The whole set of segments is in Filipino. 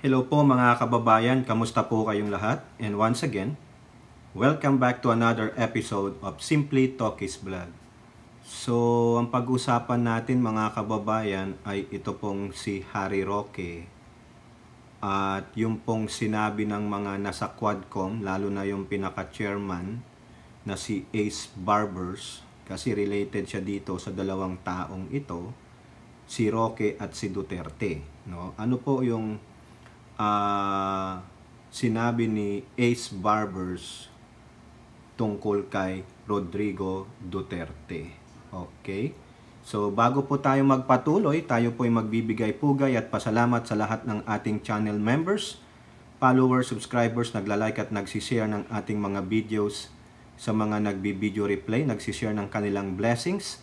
Hello po mga kababayan, kamusta po kayong lahat? And once again, welcome back to another episode of Simply Talkies Vlog. So, ang pag-usapan natin mga kababayan ay ito pong si Harry Roque. At yung pong sinabi ng mga nasa Quadcom, lalo na yung pinaka-chairman na si Ace Barbers, kasi related siya dito sa dalawang taong ito, si Roque at si Duterte. No? Ano po yung sinabi ni Ace Barbers tungkol kay Rodrigo Duterte. Okay? So, bago po tayo magpatuloy, tayo po ay magbibigay pugay at pasalamat sa lahat ng ating channel members, followers, subscribers, nagla-like at nagsishare ng ating mga videos, sa mga nagbi-video replay, nagsishare ng kanilang blessings,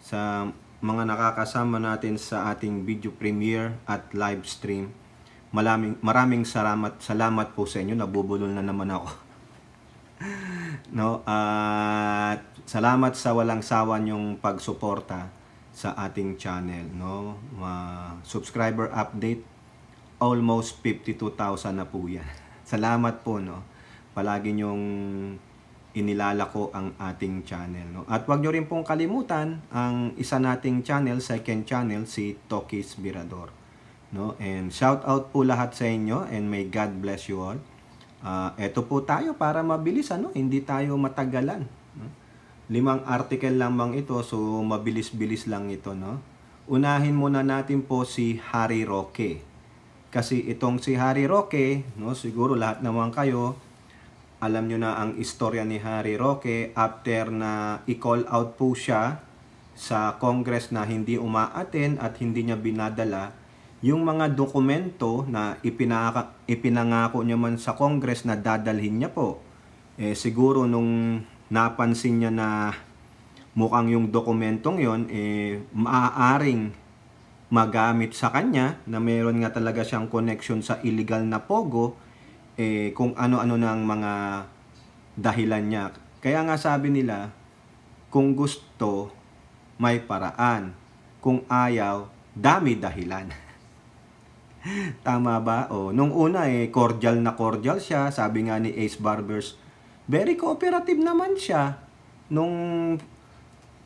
sa mga nakakasama natin sa ating video premiere at live stream. Maraming salamat po sa inyo. Nabubulol na naman ako. No? At salamat sa walang sawa niyong pagsuporta sa ating channel, no? Subscriber update, almost 52,000 na po yan. Salamat po, no? Palagi niyong inilalako ang ating channel, no? At wag niyo rin pong kalimutan ang isa nating channel, second channel, si Talkies Virador. No? And shout out po lahat sa inyo and may God bless you all. Eto po tayo para mabilis, ano? Hindi tayo matagalan. No? 5 article lamang ito, so mabilis-bilis lang ito. No? Unahin muna natin po si Harry Roque. Kasi itong si Harry Roque, no, siguro lahat naman kayo, alam nyo na ang istorya ni Harry Roque after na i-call out po siya sa Congress na hindi umaattend at hindi niya binadala yung mga dokumento na ipinangako niya man sa Congress na dadalhin niya po. Siguro nung napansin niya na mukhang yung dokumentong yon maaaring magamit sa kanya, na meron nga talaga siyang connection sa illegal na pogo, kung ano-ano ng mga dahilan niya. Kaya nga sabi nila, kung gusto, may paraan. Kung ayaw, dami dahilan. Tama ba? Nung una cordial na cordial siya. Sabi nga ni Ace Barbers, very cooperative naman siya. Nung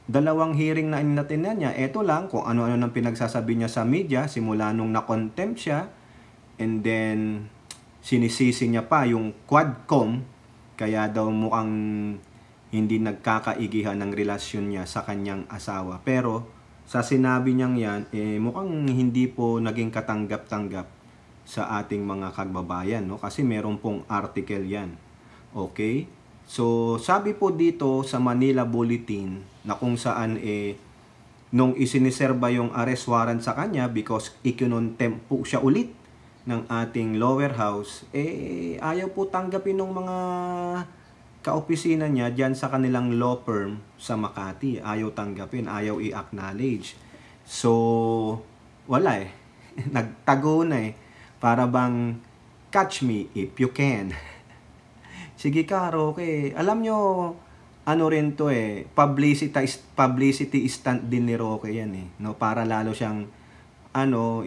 dalawang hearing na inattend niya, eto lang kung ano-ano nang pinagsasabi niya sa media, simula nung na-contempt siya, and then sinisisi niya pa yung Quadcom, kaya daw mukhang hindi nagkakaigihan ng relasyon niya sa kanyang asawa. Pero sa sinabi niyang yan, mukhang hindi po naging katanggap-tanggap sa ating mga kababayan, no? Kasi meron pong article yan. Okay? So, sabi po dito sa Manila Bulletin na kung saan nung isiniserba yung arrest warrant sa kanya because ikinontempt po siya ulit ng ating lower house, ayaw po tanggapin ng mga kaopisina niya dyan sa kanilang law firm sa Makati. Ayaw tanggapin, ayaw i-acknowledge. So, wala nagtago na para bang catch me if you can. Sige ka, Roque. Alam nyo, ano rin to publicity stunt din ni Roque yan no? Para lalo siyang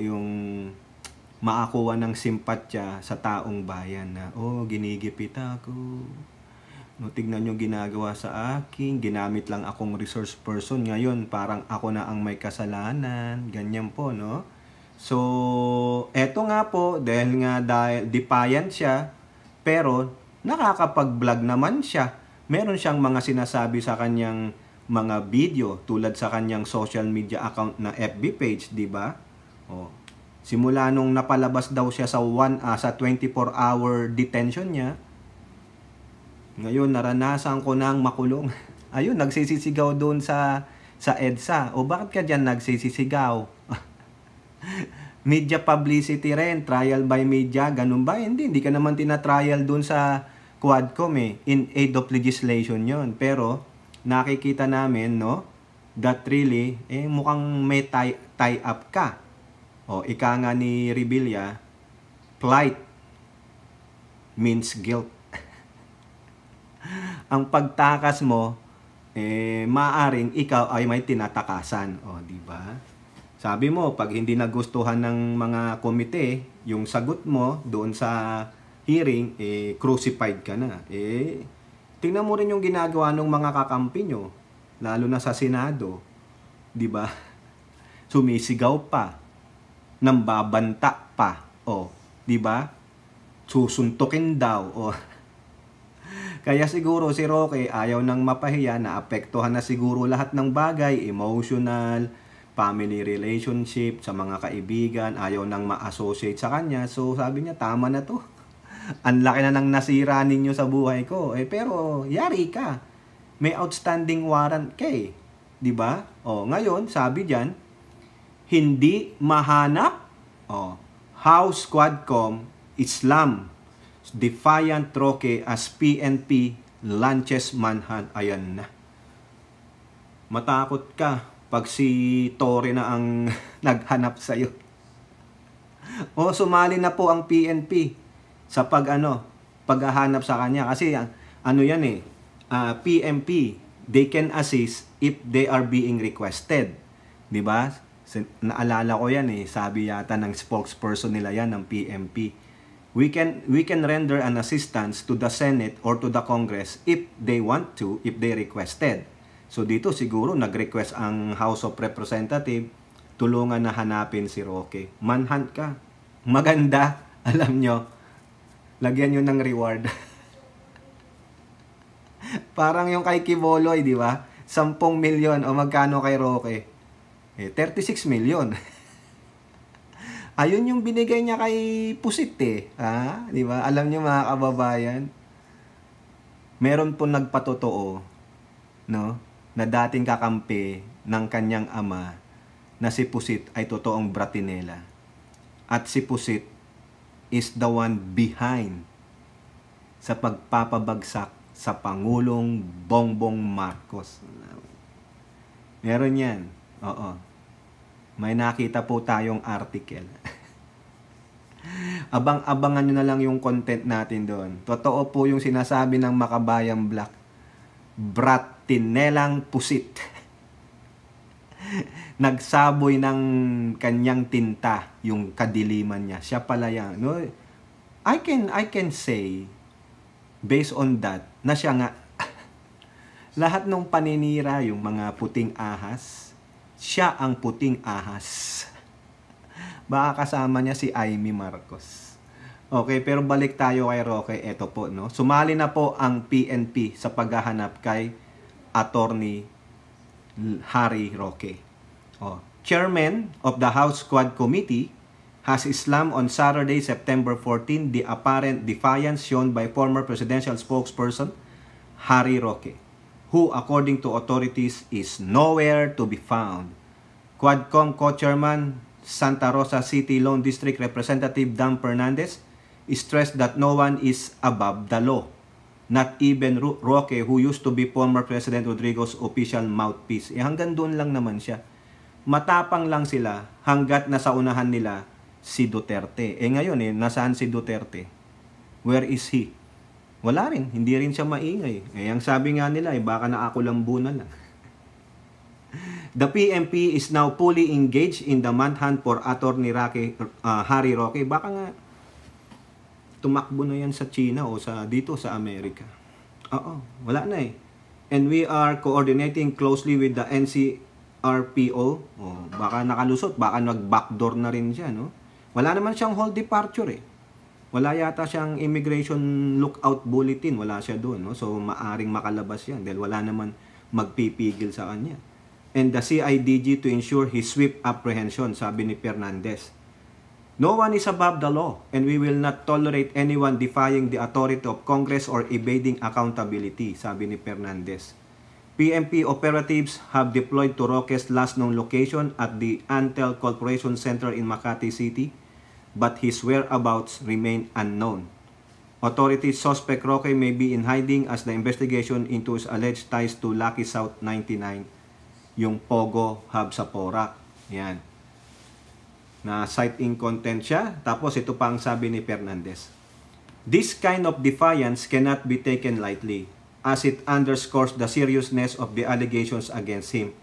yung makakuha ng simpatya sa taong bayan na, ginigipit ako. No, tignan nyo ginagawa sa akin, ginamit lang akong resource person, ngayon parang ako na ang may kasalanan, ganyan po, no? So, eto nga po, dahil defiant siya, pero nakakapag-vlog naman siya. Meron siyang mga sinasabi sa kanyang mga video, tulad sa kanyang social media account na FB page, di ba? Simula nung napalabas daw siya sa 24-hour detention niya, ngayon, naranasan ko nang makulong. Ayun, nagsisisigaw doon sa EDSA. Bakit ka dyan nagsisisigaw? Media publicity rin, trial by media, ganun ba? Hindi ka naman tina-trial doon sa Quadcom in aid of legislation yon. Pero, nakikita namin, no, that really, mukhang may tie up ka. Ika nga ni Rebilla, plight means guilt. Ang pagtakas mo, maaring ikaw ay may tinatakasan. Di ba? Sabi mo, pag hindi nagustuhan ng mga komite, yung sagot mo doon sa hearing, crucified ka na. Tingnan mo rin yung ginagawa ng mga kakampi nyo, lalo na sa Senado. 'Di ba? Sumisigaw pa, nambabanta pa. 'Di ba? Susuntukin daw. Kaya siguro si Roque ayaw nang mapahiya, naapektuhan na siguro lahat ng bagay, emotional, family relationship, sa mga kaibigan, ayaw nang ma-associate sa kanya. So sabi niya, tama na to. Ang laki na nang nasira ninyo sa buhay ko. Pero yari ka. May outstanding warrant ka eh. 'Di ba? Ngayon, sabi diyan, hindi mahanap. House Quadcom Islam defiant Roque as PNP launches manhunt. Ayan na. Matakot ka pag si Torre na ang naghanap sa'yo. Sumali na po ang PNP sa paghahanap sa kanya. Kasi yan PNP, they can assist if they are being requested. 'Di ba? Naalala ko yan sabi yata ng spokesperson nila yan ng PNP. We can render an assistance to the Senate or to the Congress if they want to, if they requested. So dito siguro nag-request ang House of Representatives, tulungan na hanapin si Roque. Manhunt ka. Maganda, alam nyo. Lagyan nyo ng reward. Parang yung kay Quiboloy, di ba? 10 milyon o magkano kay Roque? 36 milyon. Ayun yung binigay niya kay Pusit di ba? Alam nyo mga kababayan, meron po nagpatotoo, no? Na dating kakampi ng kanyang ama na si Pusit ay totoong Bratinela. At si Pusit is the one behind sa pagpapabagsak sa Pangulong Bongbong Marcos. Meron yan. May nakita po tayong article. Abang-abangan nyo na lang yung content natin doon. Totoo po yung sinasabi ng Makabayan Black. Bratinelang Pusit. Nagsaboy ng kanyang tinta yung kadiliman niya. Siya pala yan. No? I can say based on that na siya nga lahat ng paninira, yung mga puting ahas, siya ang puting ahas. Baka kasama niya si Amy Marcos. Okay, pero balik tayo kay Roque. Ito po, no? Sumali na po ang PNP sa paghahanap kay Attorney Harry Roque. Chairman of the House Quad Committee has slammed on Saturday, September 14, the apparent defiance shown by former presidential spokesperson Harry Roque, who, according to authorities, is nowhere to be found. Quadcom co-chairman Santa Rosa City Lone District Representative Dan Fernandez stressed that no one is above the law, not even Roque, who used to be former President Rodrigo's official mouthpiece. Hanggang doon lang naman siya. Matapang lang sila hanggat nasa unahan nila si Duterte. Ngayon nasaan si Duterte? Where is he? Wala rin. Hindi rin siya maingay. Ang sabi nga nila, baka naakulambunan lang. The PNP is now fully engaged in the manhunt for Attorney Harry Roque. Baka nga tumakbo na yan sa China o dito sa Amerika. Wala na And we are coordinating closely with the NCRPO. Baka nakalusot, baka nag-backdoor na rin siya, no? Wala naman siyang hold departure Wala yata siyang immigration lookout bulletin. Wala siya doon, no? So maaring makalabas yan dahil wala naman magpipigil sa kanya. And the CIDG to ensure his swift apprehension, sabi ni Fernandez. No one is above the law and we will not tolerate anyone defying the authority of Congress or evading accountability, sabi ni Fernandez. PNP operatives have deployed to Roque's last known location at the Antel Corporation Center in Makati City, but his whereabouts remain unknown. Authorities suspect Roque may be in hiding as the investigation into his alleged ties to Lucky South 99, yung Pogo Hub sa Porac. Yan. Na-cite in content siya. Tapos ito pa ang sabi ni Fernandez. This kind of defiance cannot be taken lightly, as it underscores the seriousness of the allegations against him.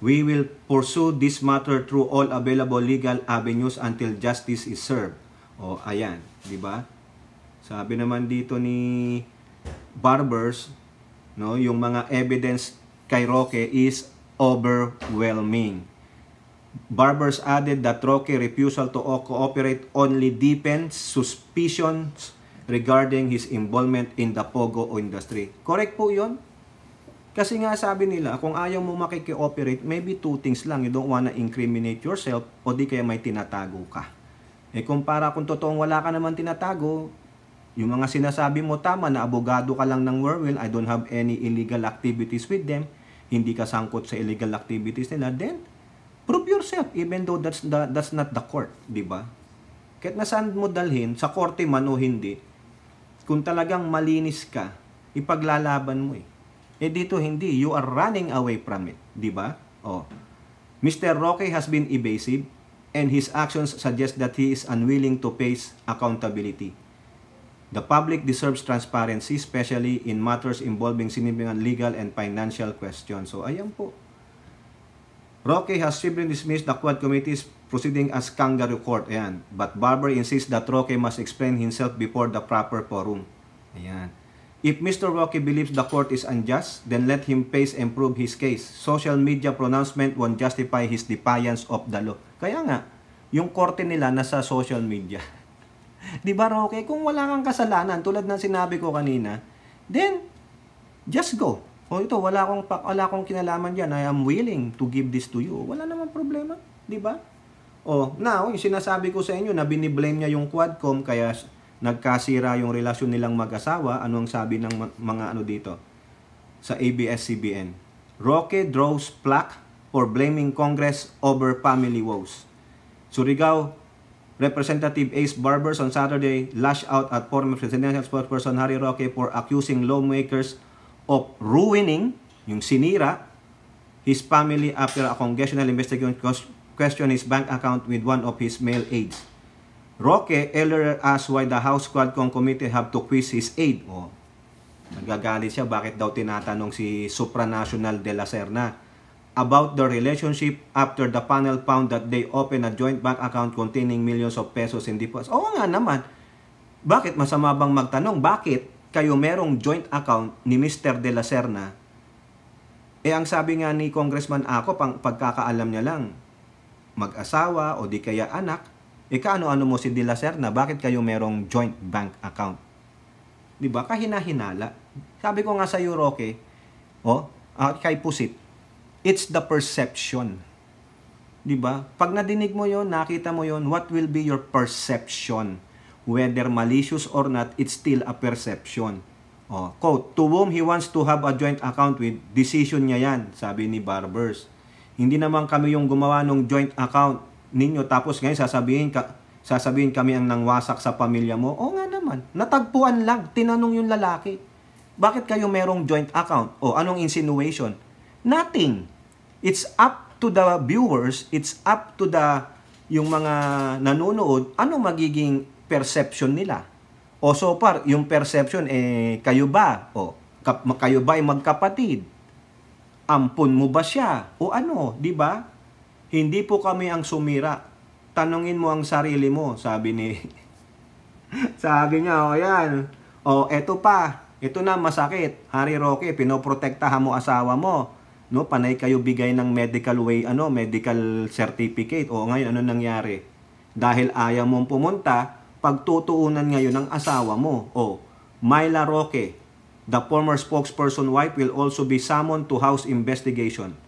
We will pursue this matter through all available legal avenues until justice is served. O, ayan, di ba? Sabi naman dito ni Barbers, no, yung mga evidence kay Roque is overwhelming. Barbers added that Roque refusal to cooperate only deepens suspicions regarding his involvement in the Pogo industry. Correct po yun? Kasi nga sabi nila, kung ayaw mo makikioperate, maybe two things lang. You don't wanna incriminate yourself o di kaya may tinatago ka. Eh kung totoong wala ka naman tinatago, yung mga sinasabi mo tama na abogado ka lang ng Whirlwill, I don't have any illegal activities with them, hindi ka sangkot sa illegal activities nila, then prove yourself even though that's not the court, di ba? Kahit nasaan mo dalhin, sa korte man o hindi, kung talagang malinis ka, ipaglalaban mo eh. Eh dito hindi, you are running away from it, di ba? Oh. Mr. Roque has been evasive and his actions suggest that he is unwilling to face accountability. The public deserves transparency, especially in matters involving significant legal and financial questions. So ayan po. Roque has simply dismissed the Quad Committee's proceeding as kangaroo court. Ayan. But Barber insists that Roque must explain himself before the proper forum. Ayan. If Mr. Roque believes the court is unjust, then let him face and prove his case. Social media pronouncement won't justify his defiance of the law. Kaya nga, yung korte nila nasa social media. Di ba, Roque? Kung wala kang kasalanan, tulad ng sinabi ko kanina, then, just go. O ito, wala akong kinalaman dyan. I am willing to give this to you. Wala namang problema. Di ba? O, now, yung sinasabi ko sa inyo na biniblame niya yung Quadcom, kaya nagkasira yung relasyon nilang mag-asawa. Ano ang sabi ng mga ano dito sa ABS-CBN? Roque draws plaque for blaming Congress over family woes. Surigao Representative Ace Barbers on Saturday lashed out at former presidential spokesperson Harry Roque for accusing lawmakers of ruining, yung sinira, his family after a congressional investigation questioned his bank account with one of his male aides. Roque earlier asked why the House Quadcom Committee have to quiz his aide. Oh, nagagalit siya bakit daw tinatanong si Supranational de la Serna about the relationship after the panel found that they opened a joint bank account containing millions of pesos in deposits. Oo nga naman. Bakit masama bang magtanong? Bakit kayo merong joint account ni Mr. de la Serna? Eh ang sabi nga ni Congressman Ako, pagkakaalam niya lang, mag-asawa o di kaya anak, kaano-ano mo si De La Serna, bakit kayo merong joint bank account? Di ba? Kahina-hinala. Sabi ko nga sa iyo, Roque, kay Pusit, it's the perception. Di ba? Pag nadinig mo yon, nakita mo yon, what will be your perception? Whether malicious or not, it's still a perception. Quote, to whom he wants to have a joint account with, decision niya yan, sabi ni Barbers. Hindi naman kami yung gumawa ng joint account ninyo, tapos ngayon sasabihin kami ang nangwasak sa pamilya mo. O nga naman, natagpuan lang, tinanong yung lalaki, bakit kayo merong joint account? O anong insinuation? Nothing. It's up to the viewers, it's up to yung mga nanonood, ano magiging perception nila. O so far, yung perception, kayo ba? Kayo ba ay magkapatid? Ampon mo ba siya? O ano, di ba? Hindi po kami ang sumira. Tanungin mo ang sarili mo, sabi sabi niya, yan. Eto pa. Ito na masakit. Harry Roque, pinoprotektahan mo asawa mo. No, panay kayo bigay ng medical certificate. Ngayon ano nangyari? Dahil ayaw mong pumunta, pagtutuunan ngayon ng asawa mo. Myla Roque, the former spokesperson wife, will also be summoned to house investigation.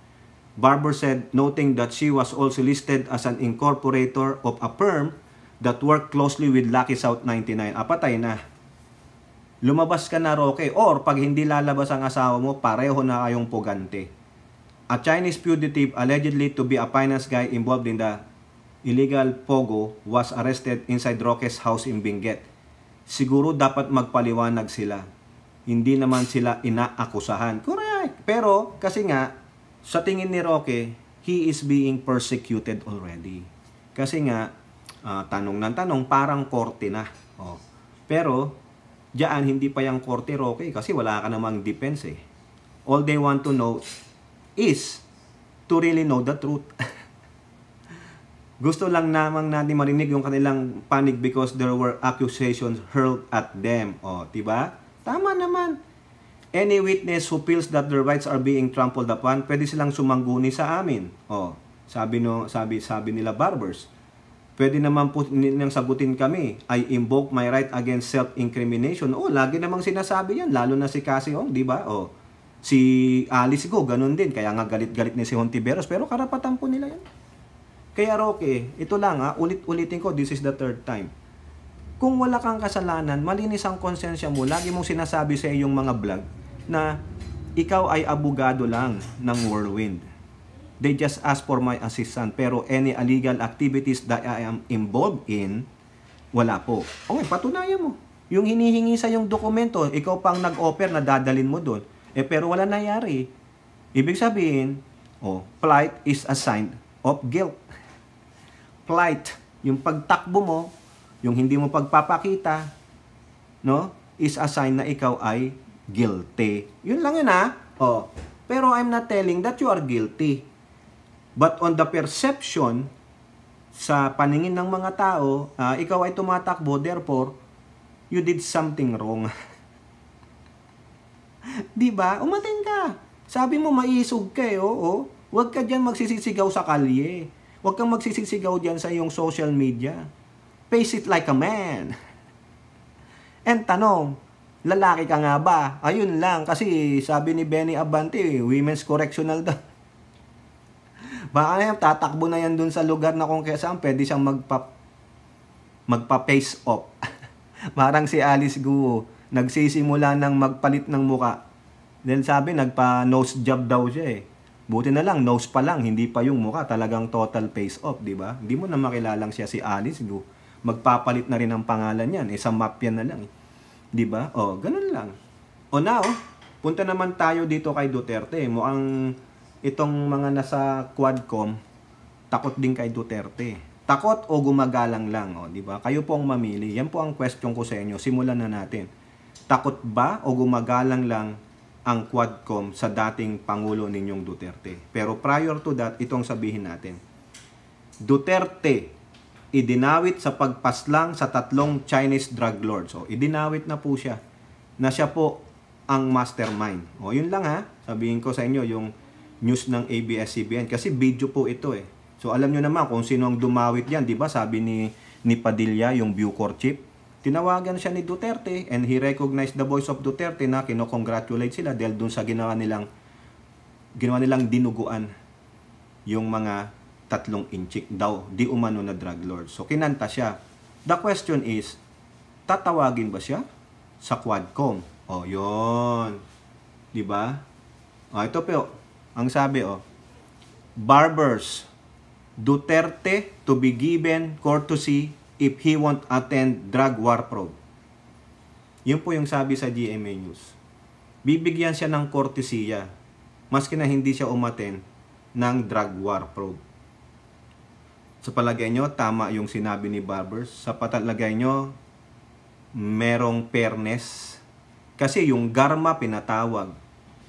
Barber said, noting that she was also listed as an incorporator of a firm that worked closely with Lucky South 99. Patay na. Lumabas ka na, Roque. Or pag hindi lalabas ang asawa mo, pareho na kayong pugante. A Chinese fugitive allegedly to be a finance guy involved in the illegal Pogo was arrested inside Roque's house in Benguet. Siguro dapat magpaliwanag sila. Hindi naman sila inaakusahan. Correct. Pero kasi nga, sa tingin ni Roque, he is being persecuted already. Kasi nga, tanong ng tanong, parang korte na. Pero, diyan hindi pa yung korte, Roque, kasi wala ka namang defense . All they want to know is to really know the truth. Gusto lang namang natin marinig yung kanilang panig because there were accusations hurled at them. O, diba? Tama naman. Any witness who feels that their rights are being trampled upon, pwede silang sumangguni sa amin. O, sabi nila barbers. Pwede naman po nilang sagutin kami. I invoke my right against self-incrimination. O, lagi namang sinasabi yan. Lalo na si Cassie Ong, diba? O, si Alice Go, ganun din. Kaya nga galit-galit ni si Hontiveros. Pero karapatan po nila yan. Kaya Roque, ito lang ulit-ulitin ko, this is the third time. Kung wala kang kasalanan, malinis ang konsensya mo, lagi mong sinasabi sa iyong mga vlog na ikaw ay abogado lang ng Whirlwind. They just ask for my assistance, pero any illegal activities that I am involved in, wala po. Okay, patunayan mo. Yung hinihingi sa yung dokumento, ikaw pang nag-offer na dadalin mo doon. Pero wala nangyari. Ibig sabihin, plight is a sign of guilt. Plight, yung pagtakbo mo, yung hindi mo pagpapakita, no, is a sign na ikaw ay guilty. Yun lang yun Pero I'm not telling that you are guilty. But on the perception, sa paningin ng mga tao, ikaw ay tumatakbo, therefore, you did something wrong. Diba? Umating ka. Sabi mo, maisog ka Huwag ka dyan magsisisigaw sa kalye. Huwag kang magsisisigaw dyan sa iyong social media. Face it like a man. And tanong, lalaki ka nga ba? Ayun lang, kasi sabi ni Benny Abante, women's correctional daw. Baka na yan, tatakbo na yan dun sa lugar na kung kaya saan, pwede siyang magpa-face off. Parang si Alice Guo, nagsisimula ng magpalit ng muka. Then sabi, nagpa-nose job daw siya Buti na lang, nose pa lang, hindi pa yung mukha, talagang total face off, di ba? Hindi mo na makilalang siya si Alice Guo. Magpapalit na rin ang pangalan yan, sa mafia na lang. Di ba? Ganun lang. Now, punta naman tayo dito kay Duterte. Mukhang itong mga nasa Quadcom, takot din kay Duterte. Takot o gumagalang lang, di ba? Kayo po ang mamili. Yan po ang question ko sa inyo. Simulan na natin. Takot ba o gumagalang lang ang Quadcom sa dating Pangulo ninyong Duterte? Pero prior to that, itong sabihin natin. Duterte, idinawit sa pagpaslang sa 3 Chinese drug lords. Idinawit na po siya na siya po ang mastermind. Yun lang sabihin ko sa inyo yung news ng ABS-CBN kasi video po ito So alam nyo naman kung sino ang dumawit yan, di ba? Sabi ni Padilla, yung Bucor chief, tinawagan siya ni Duterte and he recognized the voice of Duterte na kinocongratulate sila dahil dun sa ginawa nilang dinuguan yung mga 3 inchik daw, di umano na drug lord. So kinanta siya. The question is, tatawagin ba siya sa Quadcom? Yun. Di ba? Ito po, ang sabi Barbers, Duterte to be given courtesy if he won't attend drug war probe. Yun po yung sabi sa GMA News. Bibigyan siya ng kortesiya maski na hindi siya umattend ng drug war probe. Sa palagay nyo, tama yung sinabi ni Barbers? Sa palagay nyo, merong fairness? Kasi yung Garma pinatawag.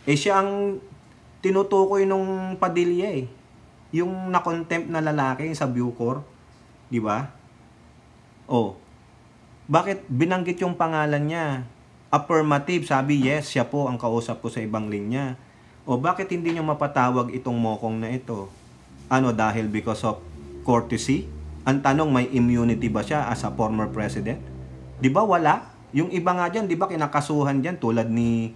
Siya ang tinutukoy nung Padilla Yung na-contempt na lalaki sa Bucor. Di ba? Bakit binanggit yung pangalan niya? Affirmative, sabi yes, siya po ang kausap ko sa ibang linya. Bakit hindi niyo mapatawag itong mokong na ito? Dahil because of courtesy? Ang tanong, may immunity ba siya as a former president? Di ba wala? Yung iba nga dyan, di ba kinakasuhan dyan tulad ni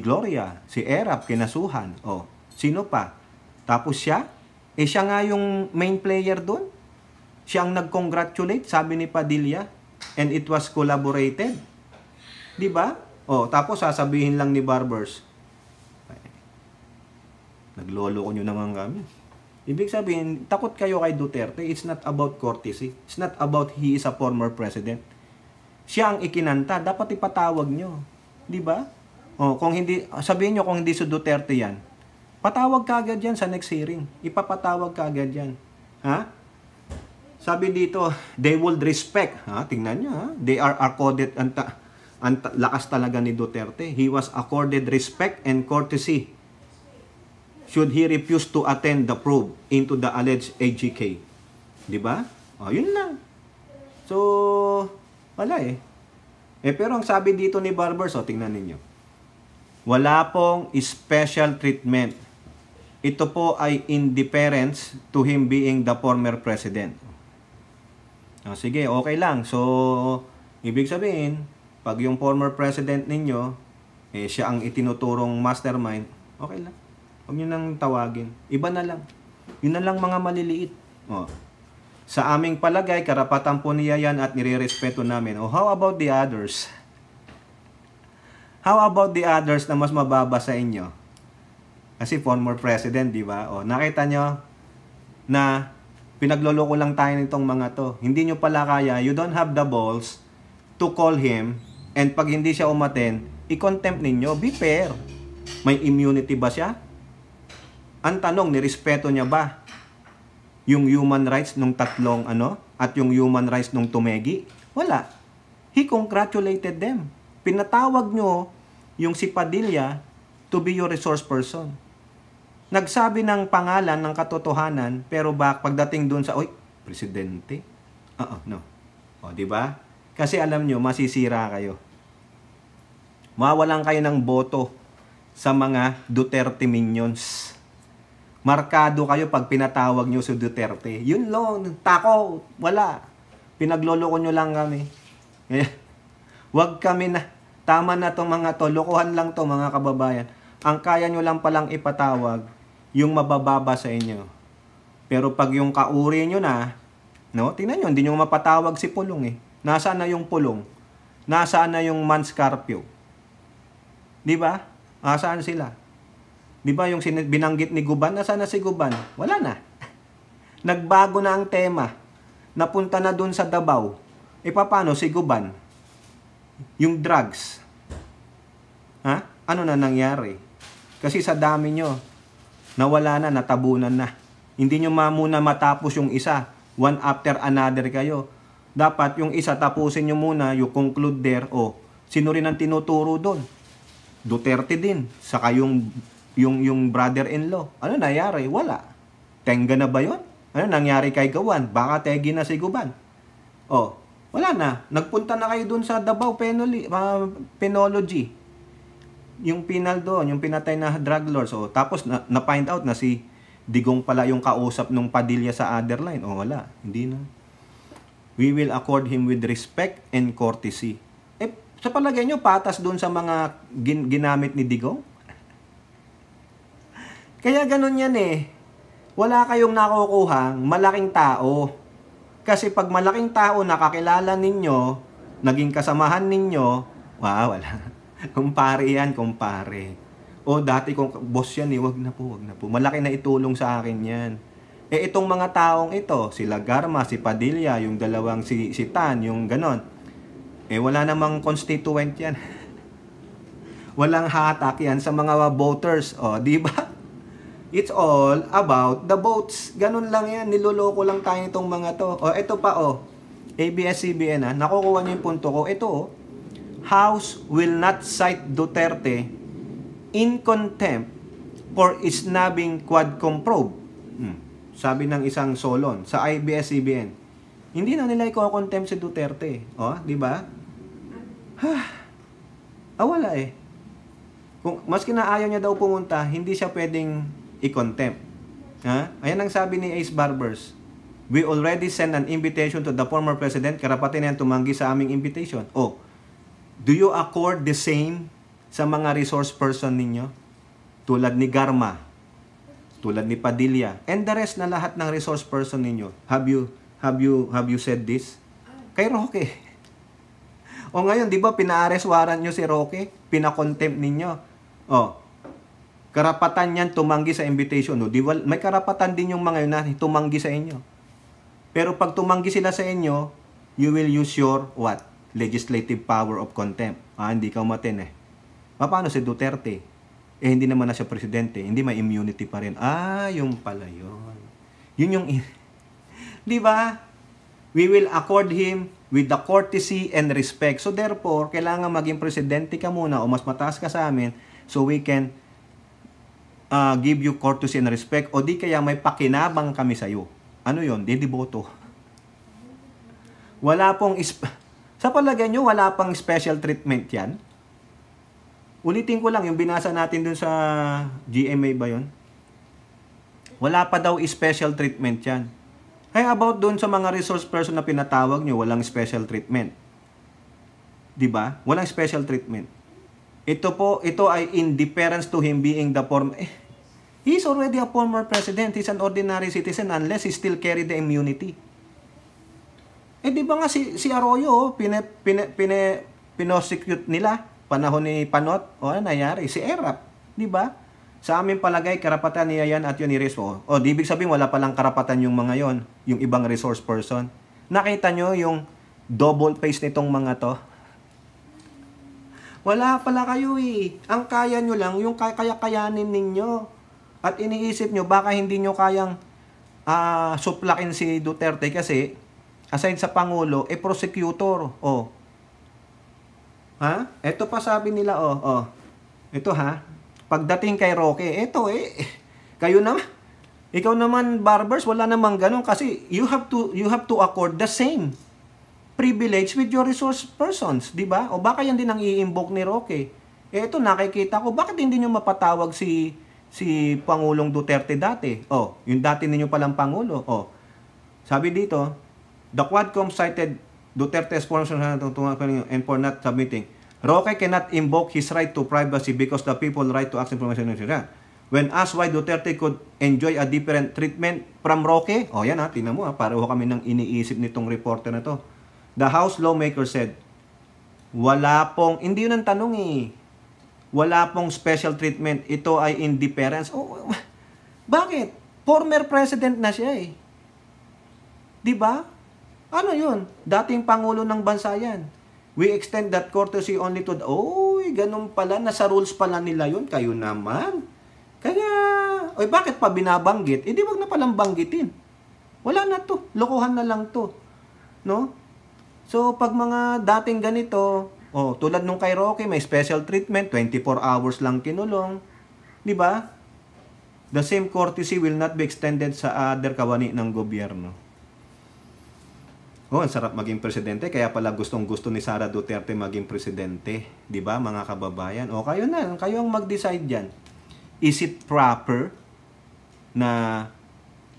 Gloria, si Erap, kinasuhan. Sino pa? Tapos siya? Siya nga yung main player doon. Siya ang nag-congratulate, sabi ni Padilla. And it was collaborated. Di ba? Tapos sasabihin lang ni Barbers, nagloloko nyo naman kami. Ibig sabihin, takot kayo kay Duterte. It's not about courtesy. It's not about he is a former president. Siya ang ikinanta. Dapat ipatawag nyo. Di ba? Kung hindi, sabihin nyo kung hindi si Duterte yan, patawag ka agad yan sa next hearing. Ipapatawag ka agad yan. Sabi dito, they will respect. Tingnan nyo. They are accorded, lakas talaga ni Duterte. He was accorded respect and courtesy should he refuse to attend the probe into the alleged AGK. Di ba? O, yun lang. So, wala eh. Pero ang sabi dito ni Barbers, tingnan ninyo. Wala pong special treatment. Ito po ay indifference to him being the former president. Sige, okay lang. So, ibig sabihin, pag yung former president ninyo, siya ang itinuturong mastermind, okay lang. Huwag nyo nang tawagin. Iba na lang. Yun na lang mga maliliit. Sa aming palagay, karapatan po niya yan at nire-respeto namin. How about the others? How about the others na mas mababa sa inyo? Kasi former president, di ba? Nakita nyo na pinagloloko lang tayo nitong mga to. Hindi nyo pala kaya, you don't have the balls to call him, and pag hindi siya umaten, i-contempt ninyo. Be fair. May immunity ba siya? Ang tanong, nirespeto niya ba yung human rights nung tatlong at yung human rights nung tumegi? Wala. He congratulated them. Pinatawag nyo yung si Padilla to be your resource person. Nagsabi ng pangalan ng katotohanan, pero pagdating doon sa, presidente? No. Di ba? Kasi alam nyo, masisira kayo. Mawalan kayo ng boto sa mga Duterte minions. Markado kayo pag pinatawag nyo si Duterte. Yun lang, tako, wala. Pinagloloko nyo lang kami. Wag kami na, tama na to mga to, lokohan lang to mga kababayan. Ang kaya nyo lang palang ipatawag, yung mabababa sa inyo. Pero pag yung kauri nyo na, tingnan nyo, hindi nyo mapatawag si Pulong eh. Nasaan na yung Pulong? Nasaan na yung Manscarpio? Di ba? Nasaan sila? Di ba yung binanggit ni Guban? Nasaan na si Guban? Wala na. Nagbago na ang tema. Napunta na dun sa Davao. Paano si Guban? Yung drugs. Ano na nangyari? Kasi sa dami nyo, nawala na, natabunan na. Hindi nyo muna matapos yung isa. One after another kayo. Dapat yung isa tapusin nyo muna, you conclude there. Sino rin ang tinuturo doon? Duterte din. Saka yung brother-in-law. Ano nangyari? Wala. Tenga na ba yun? Ano nangyari kay Gawan? Baka tegi na si Guban. Wala na. Nagpunta na kayo doon sa Davao Penology. Yung penal doon, yung pinatay na drug lords. Tapos na-find out na si Digong pala yung kausap nung Padilla sa other line. Wala. Hindi na. We will accord him with respect and courtesy. Sa palagay nyo, patas doon sa mga ginamit ni Digong? Kaya ganun yan eh. Wala kayong nakukuhang malaking tao. Kasi pag malaking tao nakakilala ninyo, naging kasamahan ninyo, wala. Kumpare yan, kumpare. Dati kong boss yan eh, wag na po. Malaki na itulong sa akin yan. Itong mga taong ito, sila Garma, si Padilla, yung dalawang si Tan, yung ganon. Wala namang constituent yan. Walang hatak yan sa mga voters. Di ba? It's all about the votes. Ganun lang yan. Niloloko lang tayo itong mga to. Ito pa ABS-CBN nakukuha niyo yung punto ko. Ito House will not cite Duterte in contempt for snubbing Quadcom probe. Sabi ng isang Solon sa ABS-CBN. Hindi na nila i-contempt si Duterte. Di ba? Wala eh. Kung maski na ayaw niya daw pumunta, hindi siya pwedeng i-contempt. Ayan ang sabi ni Ace Barbers. We already sent an invitation to the former president. Karapatan niya tumanggi sa aming invitation. Do you accord the same sa mga resource person ninyo? Tulad ni Garma, tulad ni Padilla, and the rest na lahat ng resource person ninyo. Have you said this? Kay Roque. Ngayon, di ba pina-arrest warrant nyo si Roque? Pina-contempt ninyo. Karapatan niyan tumanggi sa invitation. May karapatan din yung mga yun na tumanggi sa inyo. Pero pag tumanggi sila sa inyo, you will use your what? Legislative power of contempt. Hindi ka umaten eh. Paano si Duterte? Hindi naman na siya presidente. Hindi may immunity pa rin. Yung pala yun. Yun yung... Di ba? We will accord him with the courtesy and respect. So therefore, kailangan maging presidente ka muna o mas mataas ka sa amin so we can give you courtesy and respect, o di kaya may pakinabang kami sa'yo. Ano yun? Dediboto. Wala pong, sa palagay nyo, wala pang special treatment yan? Ulitin ko lang, yung binasa natin dun sa GMA ba yun? Wala pa daw special treatment yan. Kaya about dun sa mga resource person na pinatawag nyo, walang special treatment. Diba? Walang special treatment. Ito ay in deference to him being the former... he's already a former president. He's an ordinary citizen unless he still carry the immunity. Di ba nga si Arroyo, pinosecute nila, panahon ni Panot, ano nangyari? Si Erap, di ba? Sa aming palagay, karapatan niya yan at yun i-reso. Di ibig sabihin, wala palang karapatan yung mga yon, yung ibang resource person. Nakita nyo yung double face nitong mga to? Wala pala kayo eh. Ang kaya nyo lang, yung kaya-kayanin ninyo. At iniisip nyo, baka hindi nyo kayang suplakin si Duterte kasi, aside sa Pangulo, prosecutor. Ha? Ito pa sabi nila, Ito ha, pagdating kay Roque, kayo naman, ikaw naman, Barbers, wala namang ganun kasi you have to accord the same privilege with your resource persons, di ba? O baka yan din ang i-invoke ni Roque. Ito, nakikita ko, bakit hindi nyo mapatawag si Pangulong Duterte dati? Yung dati ninyo palang Pangulo. Sabi dito, the Quadcom cited Duterte's sponsor and for not submitting. Roque cannot invoke his right to privacy because the people right to access information is that. When asked why Duterte could enjoy a different treatment from Roque, yan ha, tingnan mo ha, pareho kami nang iniisip nitong reporter na to. The House lawmaker said, hindi yun ang tanong eh. Wala pong special treatment. Ito ay indifference. Bakit? Former president na siya eh. Di ba? Ano yun? Dating Pangulo ng bansa yan. We extend that courtesy only to ganun pala. Nasa rules pala nila yun. Kayo naman. Kaya, bakit pa binabanggit? Di wag na palang banggitin. Wala na to. Lokohan na lang to. No? So, pag mga dating ganito, tulad nung kay Roque, may special treatment, 24 hours lang kinulong. Di ba? The same courtesy will not be extended sa other kawani ng gobyerno. Ang sarap maging presidente, kaya pala gustong-gusto ni Sara Duterte maging presidente. Di ba, mga kababayan? Kayo na, kayo ang mag-decide dyan. Is it proper na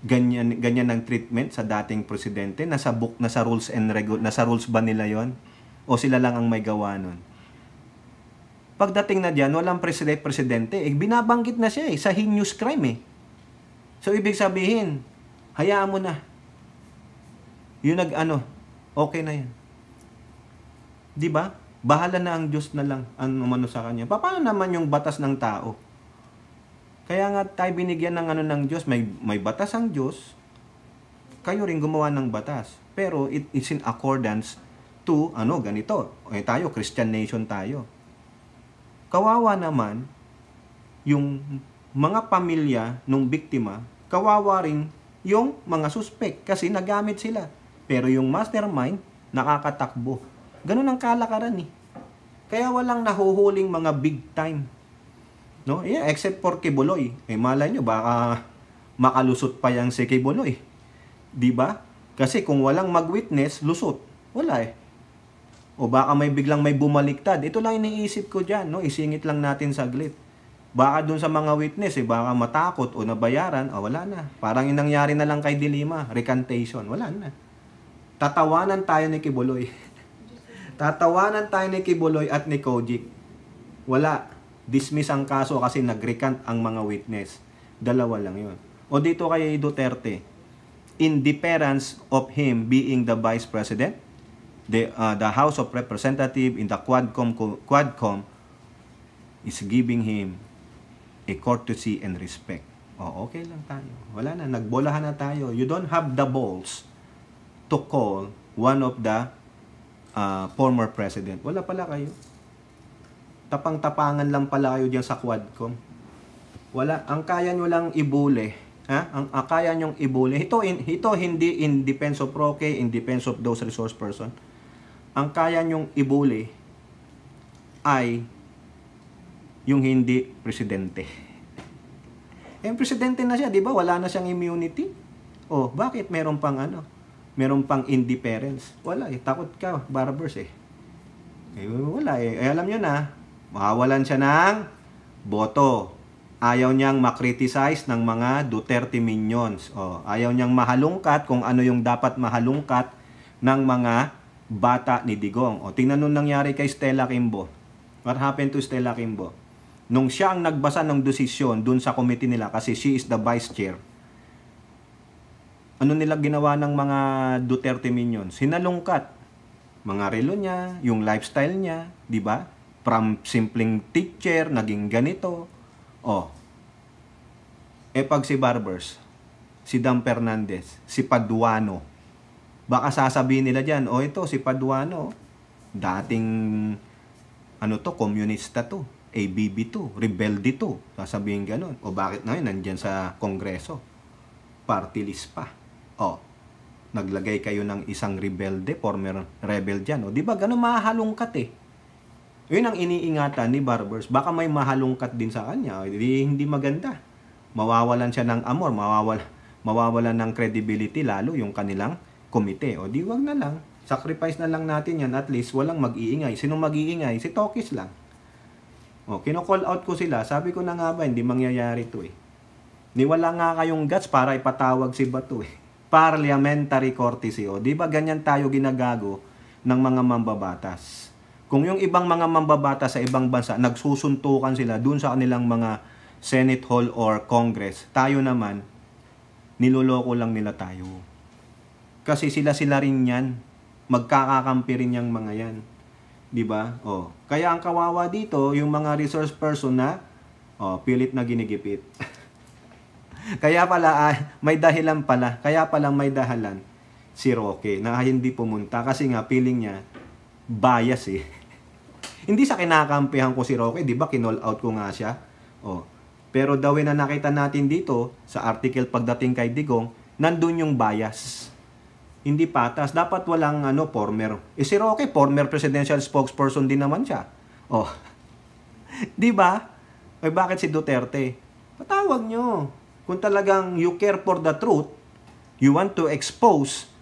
ganyan ang treatment sa dating presidente? Nasa book, nasa rules and nasa rules ba nila yon? O sila lang ang may gawa nun? Pagdating na diyan, walang presidente, binabanggit na siya sa heinous crime eh. So ibig sabihin, hayaan mo na. Yung okay na yan. 'Di ba? Bahala na ang Diyos na lang ang umano sa kanya. Paano naman yung batas ng tao? Kaya nga tayo binigyan ng ng Diyos, may batas ang Diyos, kayo rin gumawa ng batas. Pero it is in accordance to, ganito. Tayo, Christian nation tayo. Kawawa naman, yung mga pamilya ng biktima, kawawa rin yung mga suspect kasi nagamit sila. Pero yung mastermind, nakakatakbo. Ganun ang kalakaran eh. Kaya walang nahuhuling mga big time. No? Yeah, except for Kibuloy. Malay nyo, baka makalusot pa yang si Kibuloy. Diba? Kasi kung walang mag-witness, lusot. Wala eh. O baka biglang may bumaliktad. Ito lang iniisip ko dyan. No? Isingit lang natin saglit. Baka dun sa mga witness, baka matakot o nabayaran, wala na. Parang inangyari na lang kay Dilima, recantation. Wala na. Tatawanan tayo ni Kibuloy. Tatawanan tayo ni Kibuloy at ni Kojik. Wala. Dismiss ang kaso kasi nag-recant ang mga witness. Dalawa lang yun. O dito kay Duterte, in deference of him being the Vice President, the House of Representatives in the Quadcom is giving him a courtesy and respect. Okay lang tayo. Wala na, nagbolahan na tayo. You don't have the balls to call one of the former president. Wala pala kayo. Tapang-tapangan lang pala kayo dyan sa Quadcom. Wala. Ang kaya nyo lang ibuli. Ang kaya nyong ibuli. Ito hindi in defense of Roque, in defense of those resource person. Ang kaya nyong ibuli ay yung hindi presidente. Eh, presidente na siya, di ba? Wala na siyang immunity. Oh, bakit meron pang ano? Meron pang indifference? Wala eh. Takot ka, Barbers eh. Eh, wala eh. Eh, alam nyo na, mawawalan siya ng boto. Ayaw niyang makriticize ng mga Duterte minions. Oh, ayaw niyang mahalungkat kung ano yung dapat mahalungkat ng mga bata ni Digong. O, tingnan nung nangyari kay Stella Kimbo. What happened to Stella Kimbo? Nung siya ang nagbasa ng desisyon dun sa committee nila kasi she is the vice chair, ano nila ginawa ng mga Duterte minions? Hinalungkat. Mga relo niya, yung lifestyle niya, di ba? From simpleng teacher, naging ganito. Oh. Eh pag si Barbers, si Dan Fernandez, si Paduano, baka sasabihin nila dyan, oh ito si Paduano, dating ano to, komunista to, ABB to, rebelde to, sasabihin ganun. O bakit na yun, nandyan sa Kongreso, party list pa. O, naglagay kayo ng isang rebelde, former rebel dyan. O, di ba ganun mahalungkat eh. Yun ang iniingatan ni Barbers, baka may mahalungkat din sa kanya, hindi maganda. Mawawalan siya ng amor, mawawalan ng credibility, lalo yung kanilang komite. O di wag na lang, sacrifice na lang natin yan, at least walang mag-iingay. Sinong mag-iingay? Si Tokis lang. O, kino-call out ko sila, sabi ko na nga ba, hindi mangyayari to eh. Niwala nga kayong guts para ipatawag si Bato eh. Parliamentary courtesy. O, di ba ganyan tayo ginagago ng mga mambabatas? Kung yung ibang mga mambabatas sa ibang bansa, nagsusuntukan sila dun sa kanilang mga Senate Hall or Congress, tayo naman, niloloko lang nila tayo. Kasi sila rin yan. Magkakakampi rin yung mga yan. Diba? Oh. Kaya ang kawawa dito, yung mga resource person na pilit na ginigipit. Kaya pala, may dahilan pala. Kaya palang may dahilan si Roque na hindi pumunta. Kasi nga, feeling niya, bias eh. Hindi sa kinakampihan ko si Roque, di ba? Kinall out ko nga siya. Oh. Pero daw na nakita natin dito, sa article pagdating kay Digong, nandun yung bias. Hindi patas. Dapat walang former. Eh si Roque, former presidential spokesperson din naman siya. Oh. 'Di ba? Eh bakit si Duterte? Patawag nyo. Kung talagang you care for the truth, you want to expose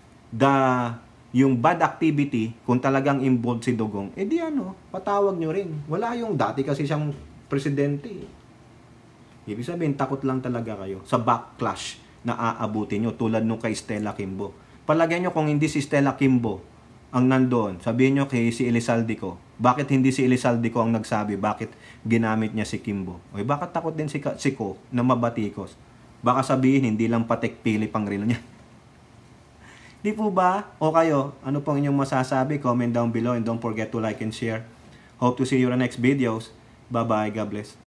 yung bad activity, kung talagang involved si Digong, eh di patawag nyo rin. Wala yung dati kasi siyang presidente. Ibig sabihin, takot lang talaga kayo sa backlash na aabutin nyo tulad nung kay Stella Kimbo. Palagay nyo kung hindi si Stella Kimbo ang nandoon, sabihin nyo kay si Elizalde ko, bakit hindi si Elizalde ko ang nagsabi, bakit ginamit niya si Kimbo? O bakit takot din si Ko na mabatikos? Baka sabihin, hindi lang patek pili pang relo niya. Di po ba? O kayo, ano pong inyong masasabi? Comment down below and don't forget to like and share. Hope to see you in the next videos. Bye-bye. God bless.